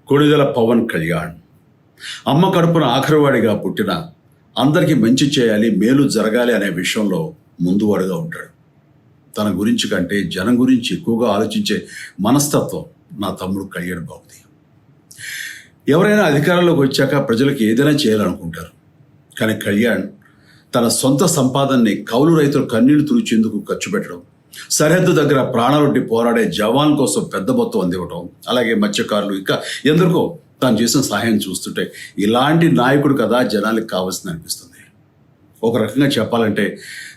కొణిదెల పవన్ కళ్యాణ్ అమ్మ కడుపున ఆఖరివాడిగా పుట్టిన అందరికీ మంచి చేయాలి, మేలు జరగాలి అనే విషయంలో ముందువాడుగా ఉంటాడు. తన గురించి కంటే జనం గురించి ఎక్కువగా ఆలోచించే మనస్తత్వం నా తమ్ముడు కళ్యాణ్ బాబుది. ఎవరైనా అధికారంలోకి వచ్చాక ప్రజలకు ఏదైనా చేయాలనుకుంటారు. కానీ కళ్యాణ్ తన సొంత సంపాదనని కౌలు రైతులు కన్నీళ్లు తుడిచేందుకు ఖర్చు పెట్టడం, సరిహద్దు దగ్గర ప్రాణాలొడ్డి పోరాడే జవాన్ కోసం పెద్ద మొత్తం అందివ్వటం, అలాగే మత్స్యకారులు ఇంకా ఎందరికో తాను చేసిన సహాయం చూస్తుంటే ఇలాంటి నాయకుడు కదా జనాలకు కావాల్సింది అనిపిస్తుంది. ఒక రకంగా చెప్పాలంటే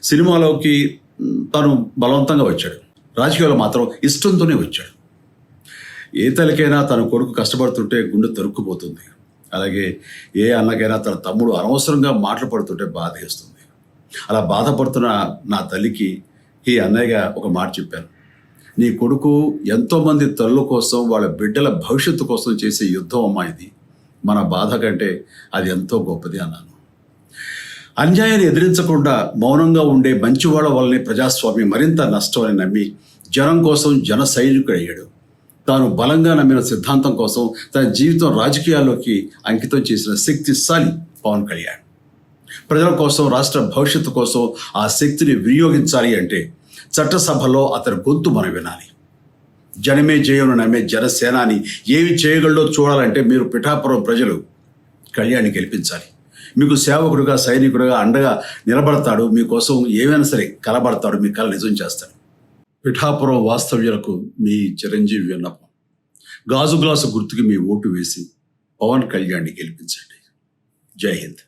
సినిమాలోకి తను బలవంతంగా వచ్చాడు, రాజకీయాల్లో మాత్రం ఇష్టంతోనే వచ్చాడు. ఏ తల్లికైనా తన కొడుకు కష్టపడుతుంటే గుండె తరుక్కుపోతుంది. అలాగే ఏ అన్నకైనా తన తమ్ముడు అనవసరంగా మాటలు పడుతుంటే బాధ వేస్తుంది. అలా బాధపడుతున్న నా తల్లికి ఈ అన్నయ్యగా ఒక మాట చెప్పాను. నీ కొడుకు ఎంతోమంది తల్లుల కోసం, వాళ్ళ బిడ్డల భవిష్యత్తు కోసం చేసే యుద్ధం అమ్మా ఇది. మన బాధ కంటే అది ఎంతో గొప్పది అన్నాను. అన్యాయాన్ని ఎదిరించకుండా మౌనంగా ఉండే మంచివాళ్ళ వల్లనే ప్రజాస్వామ్యం మరింత నష్టం అని నమ్మి జనం కోసం జన సైనికుడు అయ్యాడు. తాను బలంగా నమ్మిన సిద్ధాంతం కోసం తన జీవితం రాజకీయాల్లోకి అంకితం చేసిన శక్తిశాలి పవన్ కళ్యాణ్. ప్రజల కోసం, రాష్ట్ర భవిష్యత్తు కోసం ఆ శక్తిని వినియోగించాలి అంటే చట్టసభలో అతని గొంతు మనం వినాలి. జనమే జయను నమ్మే జనసేనాని ఏమి చేయగలడో చూడాలంటే మీరు పిఠాపురం ప్రజలు కళ్యాణ్ని గెలిపించాలి. మీకు సేవకుడుగా, సైనికుడుగా అండగా నిలబడతాడు. మీకోసం ఏమైనా సరే కలబడతాడు, మీ కళ నిజం చేస్తాడు. పిఠాపురం వాస్తవ్యులకు మీ చిరంజీవి విన్నపం. గాజు గ్లాసు గుర్తుకి మీ ఓటు వేసి పవన్ కళ్యాణ్ని గెలిపించండి. జై హింద్.